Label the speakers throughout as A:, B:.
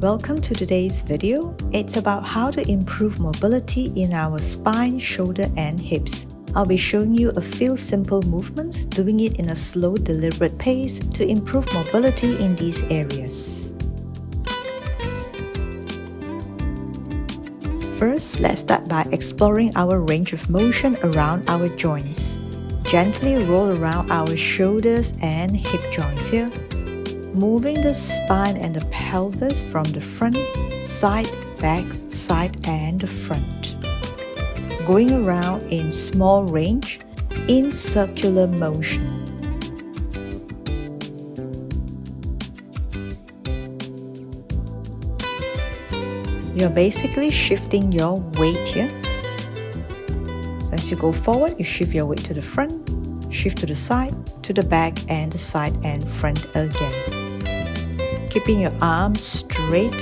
A: Welcome to today's video. It's about how to improve mobility in our spine, shoulder and hips. I'll be showing you a few simple movements, doing it in a slow, deliberate pace to improve mobility in these areas. First, let's start by exploring our range of motion around our joints. Gently roll around our shoulders and hip joints here, moving the spine and the pelvis from the front, side, back, side and the front. Going around in small range in circular motion. You're basically shifting your weight here. So as you go forward, you shift your weight to the front, shift to the side, to the back and the side and front again. Keeping your arms straight.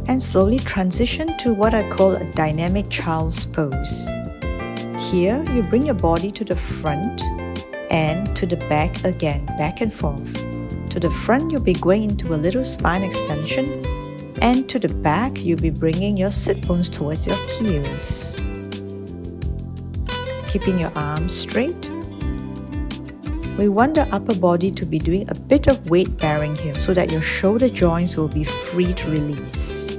A: And slowly transition to what I call a dynamic child's pose. Here, you bring your body to the front and to the back again, back and forth. To the front, you'll be going into a little spine extension, and to the back, you'll be bringing your sit bones towards your heels. Keeping your arms straight. We want the upper body to be doing a bit of weight bearing here so that your shoulder joints will be free to release.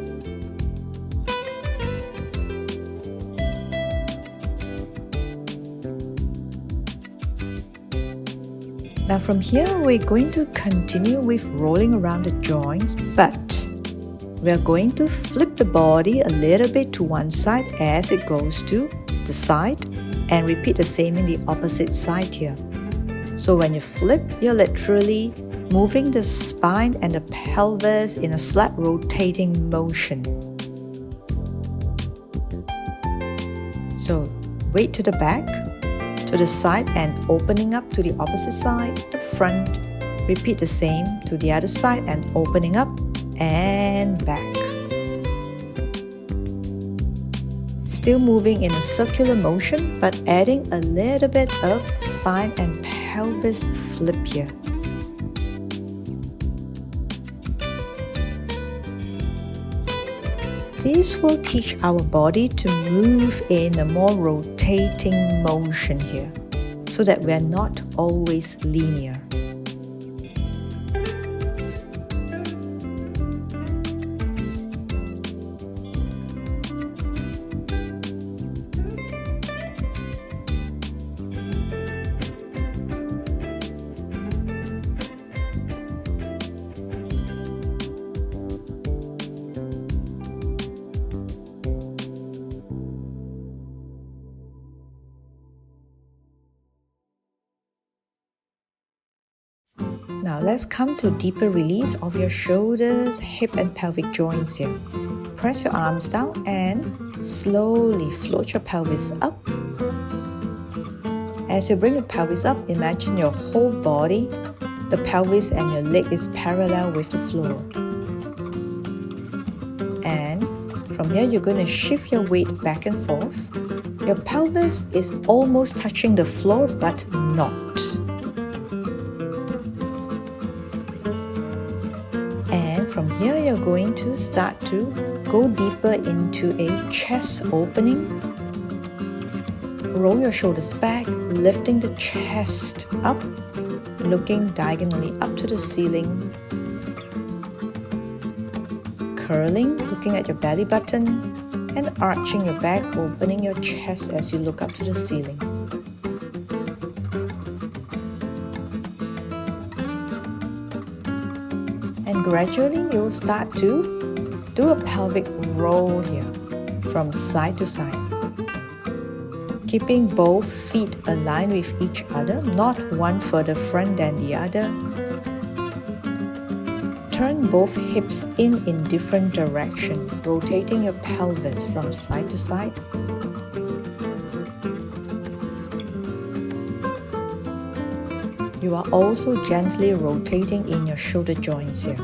A: Now from here, we're going to continue with rolling around the joints, but we're going to flip the body a little bit to one side as it goes to the side, and repeat the same in the opposite side here. So when you flip, you're literally moving the spine and the pelvis in a slight rotating motion. So weight to the back, to the side and opening up to the opposite side, the front. Repeat the same to the other side and opening up and back. Still moving in a circular motion, but adding a little bit of spine and pelvis flip here. This will teach our body to move in a more rotating motion here, so that we are not always linear. Now let's come to deeper release of your shoulders, hip and pelvic joints here. Press your arms down and slowly float your pelvis up. As you bring your pelvis up, imagine your whole body, the pelvis and your leg is parallel with the floor. And from here, you're going to shift your weight back and forth. Your pelvis is almost touching the floor, but not. From here, you're going to start to go deeper into a chest opening. Roll your shoulders back, lifting the chest up, looking diagonally up to the ceiling. Curling, looking at your belly button, and arching your back, opening your chest as you look up to the ceiling. And gradually, you'll start to do a pelvic roll here from side to side. Keeping both feet aligned with each other, not one further front than the other. Turn both hips in different directions, rotating your pelvis from side to side. You are also gently rotating in your shoulder joints here.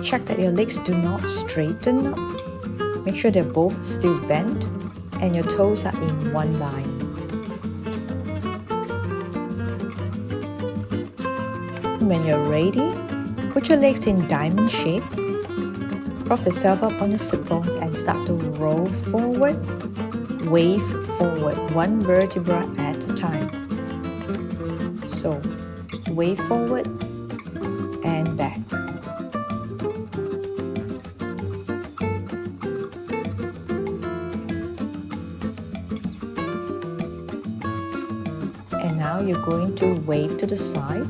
A: Check that your legs do not straighten up. Make sure they're both still bent and your toes are in one line. When you're ready, put your legs in diamond shape. Prop yourself up on your sit bones and start to roll forward, wave forward, one vertebra at a time. So, wave forward and back. And now you're going to wave to the side,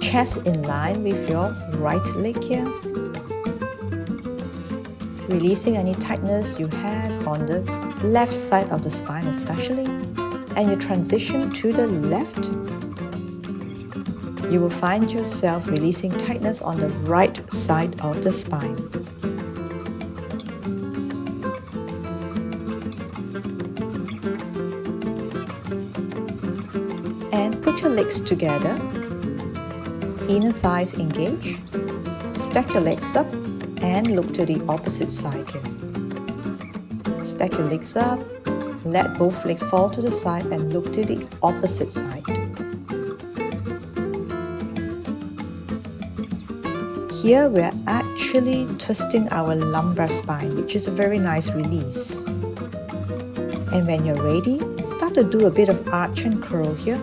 A: chest in line with your right leg here. Releasing any tightness you have on the left side of the spine especially. And you transition to the left. You will find yourself releasing tightness on the right side of the spine. And put your legs together. Inner thighs engage. Stack your legs up and look to the opposite side here. Stack your legs up, let both legs fall to the side and look to the opposite side. Here we're actually twisting our lumbar spine, which is a very nice release. And when you're ready, start to do a bit of arch and curl here,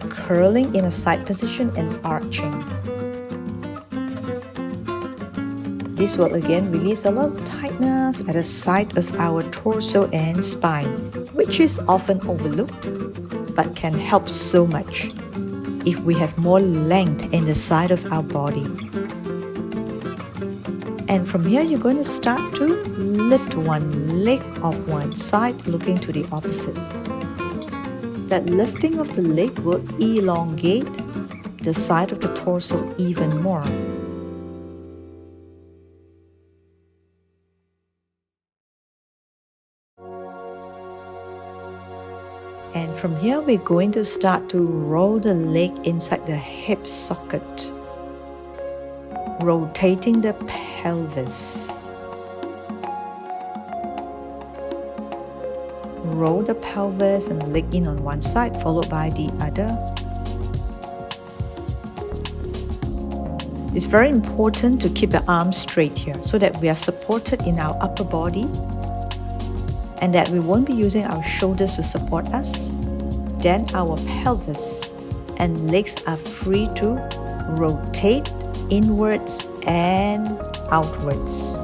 A: curling in a side position and arching. This will again release a lot of tightness at the side of our torso and spine, which is often overlooked but can help so much if we have more length in the side of our body. And from here, you're going to start to lift one leg off one side, looking to the opposite. That lifting of the leg will elongate the side of the torso even more. And from here, we're going to start to roll the leg inside the hip socket, rotating the pelvis. Roll the pelvis and the leg in on one side, followed by the other. It's very important to keep the arms straight here so that we are supported in our upper body and that we won't be using our shoulders to support us. Then our pelvis and legs are free to rotate inwards and outwards.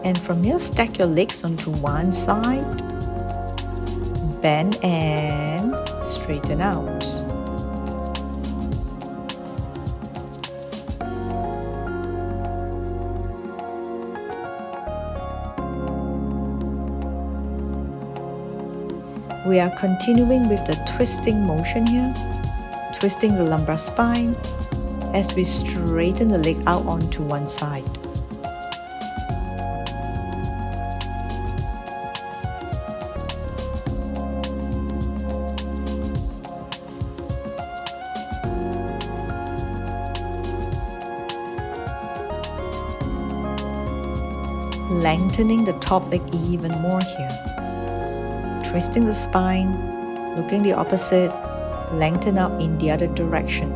A: And from here, stack your legs onto one side, bend and straighten out. We are continuing with the twisting motion here, twisting the lumbar spine as we straighten the leg out onto one side. Lengthening the top leg even more here. Twisting the spine, looking the opposite, lengthen out in the other direction.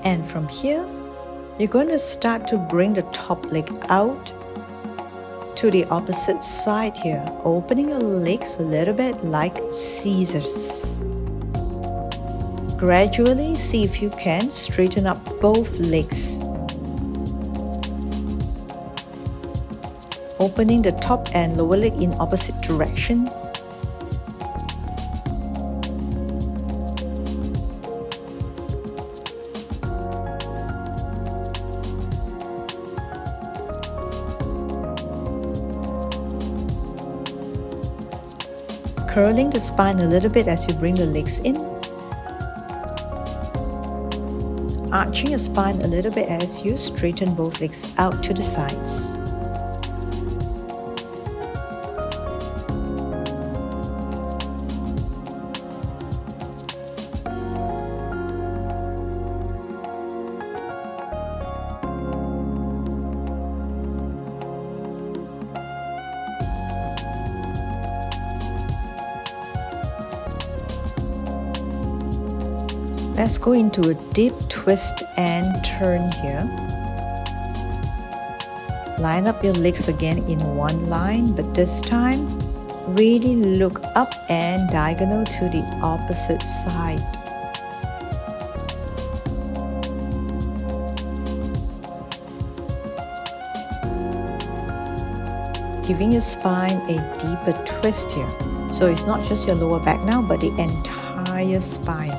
A: And from here, you're going to start to bring the top leg out to the opposite side here, opening your legs a little bit like scissors. Gradually, see if you can straighten up both legs. Opening the top and lower leg in opposite directions. Curling the spine a little bit as you bring the legs in. arching your spine a little bit as you straighten both legs out to the sides. Let's go into a deep twist and turn here. Line up your legs again in one line, but this time really look up and diagonal to the opposite side. Giving your spine a deeper twist here. So it's not just your lower back now, but the entire spine.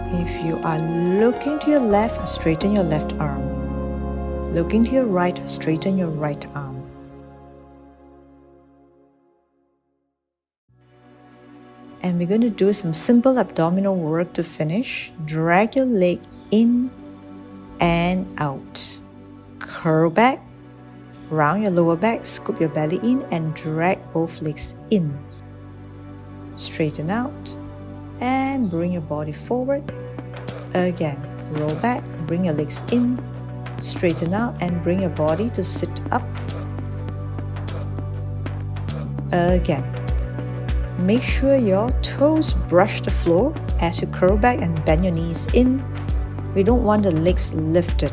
A: If you are looking to your left, straighten your left arm. Looking to your right, straighten your right arm. And we're going to do some simple abdominal work to finish. Drag your leg in and out. Curl back, round your lower back, scoop your belly in and drag both legs in. Straighten out and bring your body forward. Again, roll back, bring your legs in, straighten out and bring your body to sit up. Again, make sure your toes brush the floor as you curl back and bend your knees in. We don't want the legs lifted.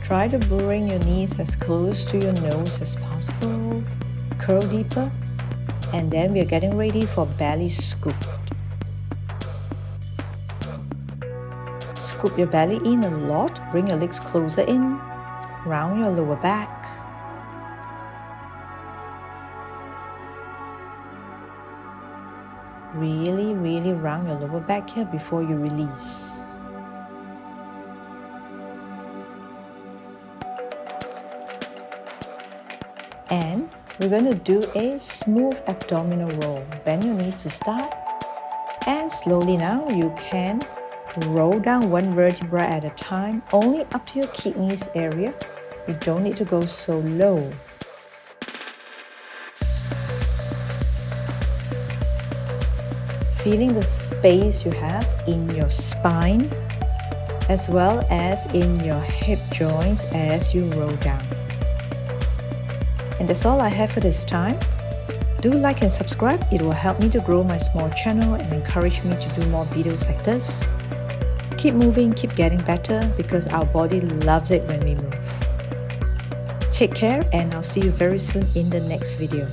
A: Try to bring your knees as close to your nose as possible. Curl deeper. And then we are getting ready for belly scoop. Scoop your belly in a lot. Bring your legs closer in. Round your lower back. Really round your lower back here before you release. And we're going to do a smooth abdominal roll. Bend your knees to start. And slowly now you can roll down one vertebra at a time, only up to your kidneys area. You don't need to go so low. Feeling the space you have in your spine as well as in your hip joints as you roll down. And that's all I have for this time. Do like and subscribe. It will help me to grow my small channel and encourage me to do more videos like this. Keep moving, keep getting better because our body loves it when we move. Take care and I'll see you very soon in the next video.